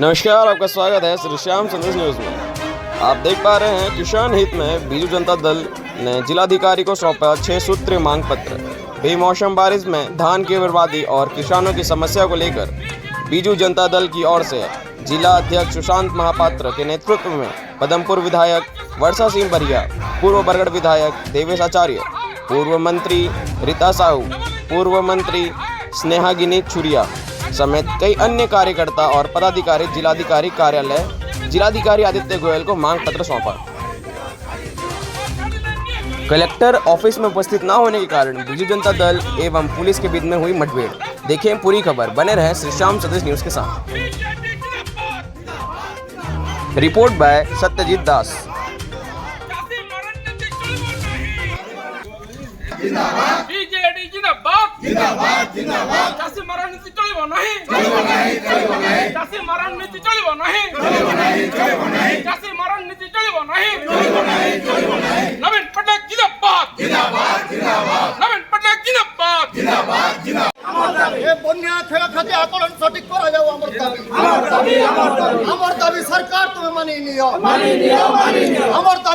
नमस्कार, आपका स्वागत है श्री श्याम संदेश न्यूज में। आप देख पा रहे हैं किसान हित में बीजू जनता दल ने जिलाधिकारी को सौंपा 6 सूत्रीय मांग पत्र। बेमौसम बारिश में धान की बर्बादी और किसानों की समस्या को लेकर बीजू जनता दल की ओर से जिला अध्यक्ष सुशांत महापात्र के नेतृत्व में पदमपुर विधायक वर्षा सिंह बरिया, पूर्व बरगढ़ विधायक देवेश आचार्य, पूर्व मंत्री रीता साहू, पूर्व मंत्री स्नेहागिनी छुरिया समेत कई अन्य कार्यकर्ता और पदाधिकारी जिलाधिकारी कार्यालय जिलाधिकारी आदित्य गोयल को मांग पत्र सौंपा। कलेक्टर ऑफिस में उपस्थित न होने के कारण बीजू जनता दल एवं पुलिस के बीच में हुई मुठभेड़। देखें पूरी खबर, बने रहे श्री श्याम संदेश न्यूज के साथ। Report by Satyajit Das. BJD जिंदाबाद जिंदाबाद जिंदाबाद चासी मरण नीति चलिबो नहीं चलिबो नहीं चलिबो नहीं चासी मरण नीति चलिबो नहीं चलिबो नहीं चलिबो नहीं चासी मरण नीति चलिबो नहीं चलिबो नहीं चलिबो नहीं नवीन पटनायक जिंदाबाद जिंदाबाद जिंदाबाद नवीन पटनायक जिंदाबाद जिंदाबाद जिंदाबाद ए बन्या खेल खाते आकलन सटीक करा जाओ हमर दाबी सरकार तुम्हें मानी लियो हमर दाबी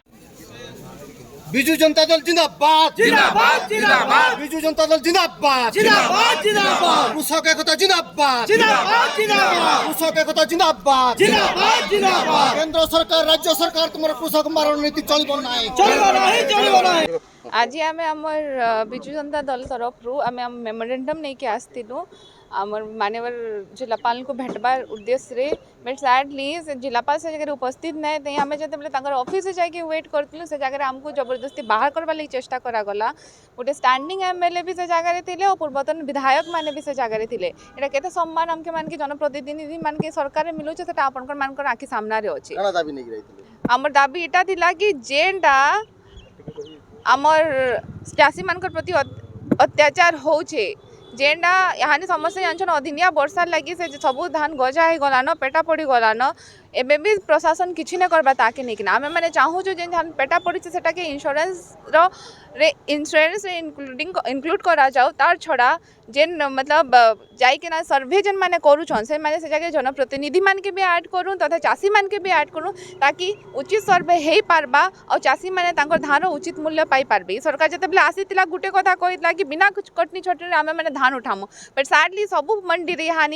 बीजू जनता दल जिंदाबाद जिंदाबाद जिंदाबाद बीजू जनता दल जिंदाबाद जिंदाबाद जिंदाबाद कृषक एकता जिंदाबाद जिंदाबाद जिंदाबाद कृषक एकता जिंदाबाद जिंदाबाद जिंदाबाद केंद्र सरकार राज्य सरकार तुमर कृषक मारण नीति चलिबो नाही चलिबो नहीं आज आम आमर विजु जनता दल तरफ आम मेमोरेंडम नहीं के आसलु आमर मानवर जिलापाल को भेटबार उद्देश्य रे बट सैडली से जिलापाल से जगह उपस्थित नहीं थे आम जो ऑफिस से जाके वेट करूँ से जगह आमको जबरदस्ती बाहर करवा लगी चेष्टा करागला गोटे स्टैंडिंग एमएलए भी से जगह थे और पूर्वतन विधायक मैंने भी से जगह थे यहाँ केते सम्मान आमके मान के जनप्रतिनिधि मान के सरकार मिलूँ से आपंकर आखि सामने अच्छी आमर दाबी इटा थिला कि जेनटा आमर चाषी मान प्रति अत्याचार होचे जेनटा यहाँ समस्या जानछन अदिनिया वर्षा लगी से सबू धान गजा हो गलान पेटा पड़ी गलान एवं भी प्रशासन किसी न करवा ताके नहीं आम मैंने चाहूँ जो धान पेटा पड़ी से इंश्योरेंस इनक्लूड करा जाओ तार छड़ा जेन मतलब जाइना सर्वे जेन मैंने करुछन से मैंने से जगह जनप्रतिनिधि मान के भी ऐड करूँ तथा चाषी मान के भी ऐड करूँ ताकि उचित सर्वे हो पारबा और चाषी मैंने धान उचित मूल्य पाई पारबे। सरकार जिते आसी गोटे कथा कही कि बिना कुछ कटनी छटनी आम मैंने धान उठामु बट सैडली सबू मंडी रे यहाँ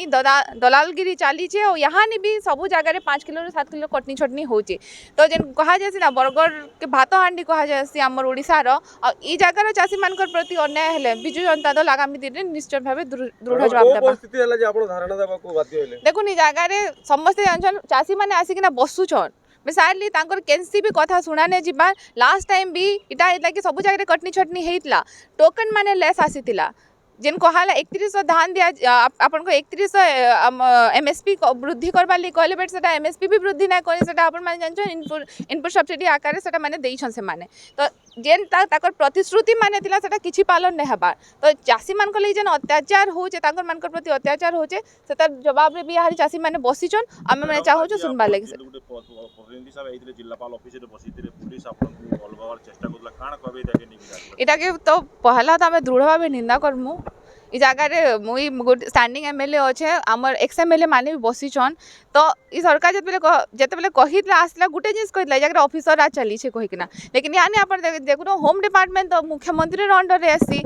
दलालगिरी चली और यहाँ भी सबू जगह 5 किलो 7 किलो कटनी छटनी होचे तो जेन कहा जाए ना बरगढ़ के भात हांडी कहा जाए आमर ओडिशार और ई जगार चाषी मान प्रति अन्याय हेले बिजु जनता दल आगामी दिन में निश्चित भाव दृढ़ जवाब देबा। देखुन ई जगार समस्ते जानछन चाषी माने आसिकिना बसुछन सैडली केनसी भी कथा शुणाने जीवा लास्ट टाइम भी इटा हेतला कि सब जगह कटनी छटनी हेतला टोकन माने लेस आसीतिला जेन कहाला 3100 धान दिया आपन को 3100 एमएसपी वृद्धि करबा ਲਈ कहले बट सेटा एमएसपी भी वृद्धि ना करे सेटा आपन माने जानछन इनपुट सब्सिडी आकार सेटा माने देइछन से माने तो जेन ताकर प्रतिश्रुति माने थिला सेटा किछि पालन नै हबार तो चाषी मान को ਲਈ जेन अत्याचार होचे ताकर मान को प्रति अत्याचार होचे सेटा जवाब रे भी यार चाषी माने बसिछन आमे माने चाहू छ सुनबा लागि प्रतिनिधि साहब एइतले जिल्लापाल ऑफिस रे बसितरे पुलिस आपन अलगावर चेष्टा करला काना कहबे ताके नि इटा के तो पहला तो आमे दृढ़ भाव निंदा करमु इ जगह मुई गोटे स्टैंडिंग एमएलए अच्छे आमर एक्स एमएलए माने भी बसीछन तो ई सरकार जिते कहीला आसला गोटे जिन कही जगह ऑफिसर आ चली कहीकिना लेकिन यहाँ आप देखो होम डिपार्टमेंट तो मुख्यमंत्री अंडर रे आसी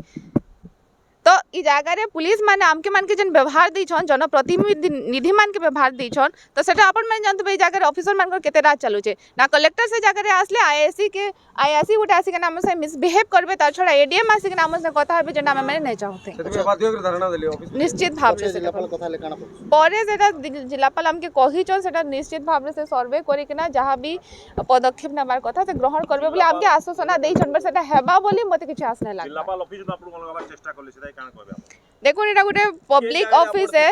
तो ई जगह पुलिस माने आमके मान के जन व्यवहार देछन जनप्रतिनिधि मान के व्यवहार देछन तो सेटा अपन मान जानते जगह ऑफिसर मान को केते रात चलुचे ना कलेक्टर से जगह आसले आईएसी गोटे आसिक नाम से मिसबिहेव करबे ता छड़ा एडीएम आसिक नाम से कथा हेबे जे नाम मैंने नहीं चाहते निश्चित भाव से परे सेटा जिलापाल हमके कहिछन सेटा निश्चित भाव से सर्वे करिकना जहाँ भी पदक्षेप नेबार कथा से ग्रहण करबे बोले हमके आश्वासन देछन बट सेटा हेबा बोली मते किछ आस नै लागला जिलापाल ऑफिस में आपन लगावा चेष्टा करले सेटा काना कहबे देखो एटा गोटे पब्लिक ऑफिस है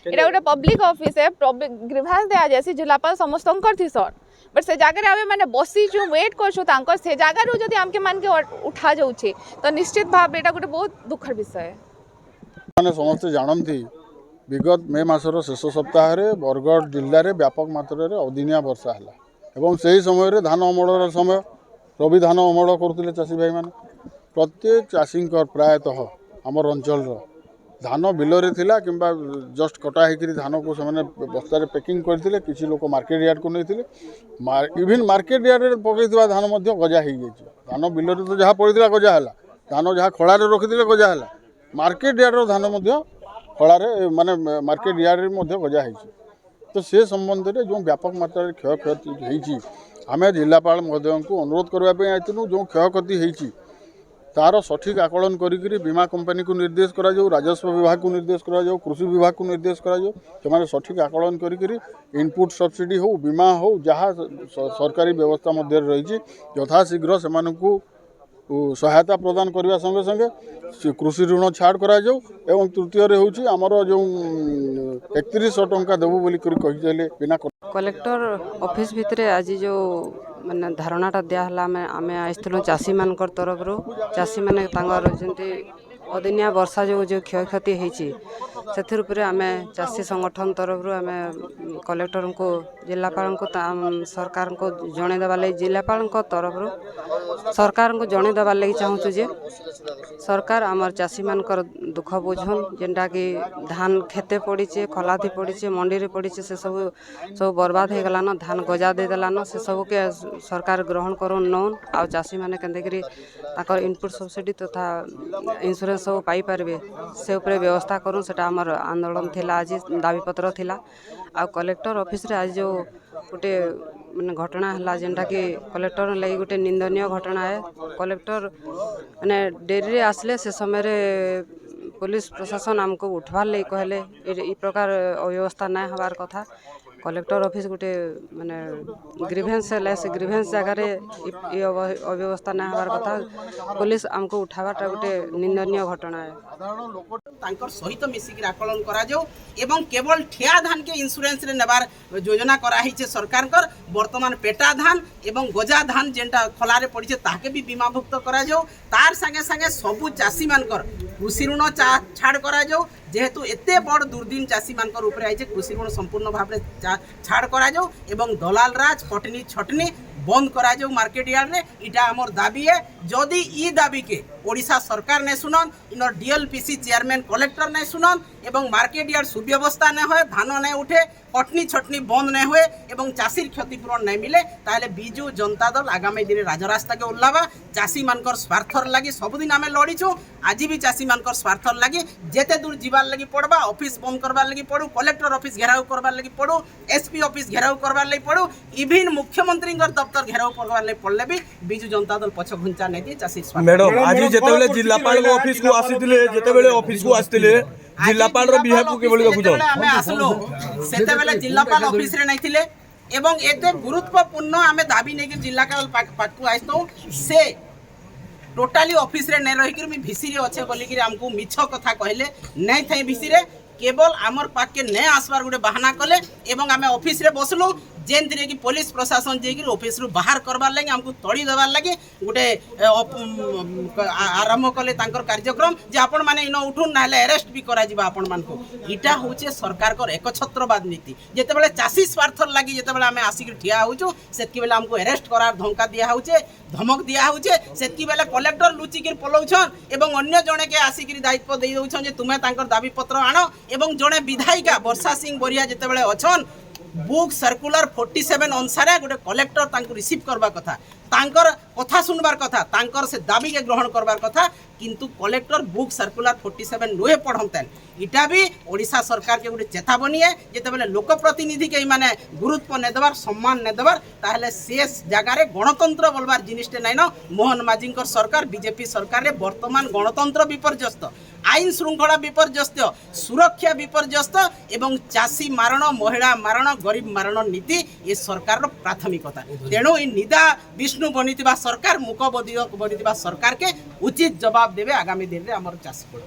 एटा गोटे पब्लिक ऑफिस है ग्रीवांस दिया जैसे जिलापाल समस्त थिसन बट से जगह आम मैंने बसी वेट कर से जगार जदि आमके मान के उठा जाऊे तो निश्चित भाव एटा गोटे बहुत दुखर विषय मैंने समस्ते जानती विगत मे मासर शेष सप्ताह बरगढ़ जिले में व्यापक मात्रा अदिनिया वर्षा है एवं से ही समय धान अमल समय रवि धान अमल करुले चाषी भाई मैंने प्रत्येक चाषी प्रायतः आमर अंचल धान बिलरे थिला किंबा जस्ट कटा होकर धान को से बस्तार पैकिंग करते किसी लोग मार्केट यार्ड को नहीं इवन मार्केट यार्ड पकई धान गजा हो धान बिलरे तो जहाँ पड़ा गजा है धान जहाँ खड़ा रखी गजा है मार्केट यार्ड धान खड़ा माने मार्केट यार्ड गजा हो तो से संबंध में जो व्यापक मात्रा क्षय क्षति आम जिलापाल महोदय को अनुरोध करने आईलु जो क्षय क्षति होती तार सठिक आकलन करी बीमा कंपनी को निर्देश करा जाऊ राजस्व विभाग को निर्देश करा जाऊ कृषि विभाग को निर्देश करा जाऊ से सठिक आकलन करी इनपुट सब्सिडी हो बीमा हो जहाँ सरकारी व्यवस्था मध्य रही यथाशीघ्र से सहायता प्रदान करने संगे संगे कृषि ऋण छाड़ करा जाऊ एवं तृतीय हूँ आमर जो 3100 टंका देवु बोली कही बिना कलेक्टर ऑफिस भितर आज जो माने धारणाटा दिहला आम आसलु चाषी मान तरफ चाषी मैंने जमी अदिनिया वर्षा जो जो क्षय क्षति होती से आम चाषी संगठन तरफ आम कलेक्टर को जिलापाल को सरकार को जनईदेवा लगी जिलापाल तरफ सरकार को जनईदेवा लगी चाहूँ जे सरकार आमर चाषी मान दुख बुझन जेनटा कि धान खेते पड़ीचे खलाथी पड़ीचे मंडी रे पड़ीचे से सब बर्बाद हो गलान धान गजा दे देलान से सब के सरकार ग्रहण करन नौन आ चाषी मैंने केंदेकरी ताकर इनपुट सब्सिडी तथा इंश्योरेंस सब पाई पारबे से उपरे व्यवस्था करूँ से आमर आंदोलन थिला आज दाबीपत्र थिला आ कलेक्टर ऑफिस रे आज जो गोटे माने घटना है जेनटा कि कलेक्टर लगी गोटे निंदनीय घटना है कलेक्टर माने डेरी रे आसले से समय रे पुलिस प्रशासन आमको उठवार लगी कहले ई प्रकार अव्यवस्था ना हबार कथा कलेक्टर ऑफिस गोटे माने ग्रीवेंस है से ग्रीवेंस जगह अव्यवस्था ना हबार कथा पुलिस आमको उठावाटा गोटे निंदनीय घटना है तांकर सहित मिसिक आकलन करा जाऊ एवं केवल ठिया धान के इंश्योरेंस रे नेबार योजना करा हिचे सरकार कर वर्तमान पेटा धान एवं गजा धान जेंटा खलारे पड़ीचे ताके भी बीमाभुक्त करा जाऊ तार संगे संगे सबु चाषी मानकर कृषि ऋण छाड़ करा जाऊ जेहेतु एते बड़ दुर्दिन चाषी मानकर ऊपर आइचे कृषि ऋण संपूर्ण भाव रे छाड़ करा जाऊ एवं दलाल राज कटनी छटनी बंद करा जाऊ मार्केट यार्ड रे इटा हमर दाबी है जदि ई दाबी के ओडिशा सरकार ने सुनन इनर डीएलपीसी चेयरमैन कलेक्टर ने सुनन एवं मार्केट यार्ड सुव्यवस्था न होए धान नहीं उठे कटनी छटनी बंद नहीं हुए एवं चाषीर क्षतिपूरण नहीं मिले ताहले बिजु जनता दल आगामी दिन राजरास्ता के ओल्लावा चाषी मानकर स्वार्थर लगी सबुदिन आम लड़ीचु आज भी चाषी मानकर स्वार्थर लगी जेते दूर जीवार लगी पड़वा ऑफिस बंद करवार लगी पड़ू कलेक्टर ऑफिस घेराव करवार लगी पड़ू एसपी ऑफिस घेराव करवार लगी पड़ू इवन मुख्यमंत्री दफ्तर घेराव करवार लगी पड़ले भी बिजु जनता दल पछ घुंचा नहीं दिए चाषी मैडम आज जेतेबेले जिलापाल ऑफिस को आसीतिले जेतेबेले ऑफिस को आसीतिले जिलापाल रो बिहेव को केबोली देखुछो हमें आसलो सेतेबेले जिलापाल ऑफिस रे नहीं थिले एवं एते गुरुत्वपूर्ण आमे दाबी नै कि जिलापाल पाकु आइतो से टोटाली ऑफिस रे नै रही कि मी भिसी रे अच्छे बोली कि हमको मिछ कथा कहले नै थाई भिसी रे केवल आमर पाक के नै आसबार गोटे बहाना कले एवं आमे ऑफिस रे बसलु जेन कि पुलिस प्रशासन जे ऑफिस रु बाहर करबार लगे हमको तड़ी देवार लगे गोटे आरंभ कले तांकर कार्यक्रम जे आपण माने इन उठुन ना अरेस्ट भी करा जिबा आपण मान को इटा होचे सरकार कर एकछत्रवाद नीति जेतेबेले चाषी स्वार्थर लगी जेतेबेले आमे आसिक ठिया होचु सेतकी बेले हमको अरेस्ट करार धमका दिया होचे धमक दिया होचे सेतकी बेले कलेक्टर लुचि के पलौछन एवं अन्य जणे के आसिक दायित्व दे दउछन जे तुमे तांकर दाबी पत्र आनो एवं जणे विधायिका वर्षा सिंह बोरिया जेतेबेले अछन बुक सर्कुलर 47 अनुसार गोटे कलेक्टर तांको रिसीव करबा कथा तांकर कथा सुनबार कथा तांकर से दाबी के ग्रहण करबार कथा किंतु कलेक्टर बुक सर्कुलर 47 नुहे पढ़मतेन इटा भी ओडिशा सरकार के गोटे चेतावनी है जेतेबेले लोक प्रतिनिधि के माने गुरुत्व ने देबार सम्मान ने देबार ताहले से जगह रे गणतंत्र बोलबार जिनिसटे नै न मोहन माझींकर सरकार बीजेपी सरकार रे वर्तमान गणतंत्र विपर्यस्त आईन श्रृंखला विपर्यस्त सुरक्षा विपर्यस्त एवं चाषी मारण महिला मारण गरीब मारण नीति ये सरकार रो प्राथमिकता तेणु ई निदा विष्णु बनितिबा सरकार मुख बनितिबा सरकार के उचित जवाब देवे आगामी दिन रे हमर चाषी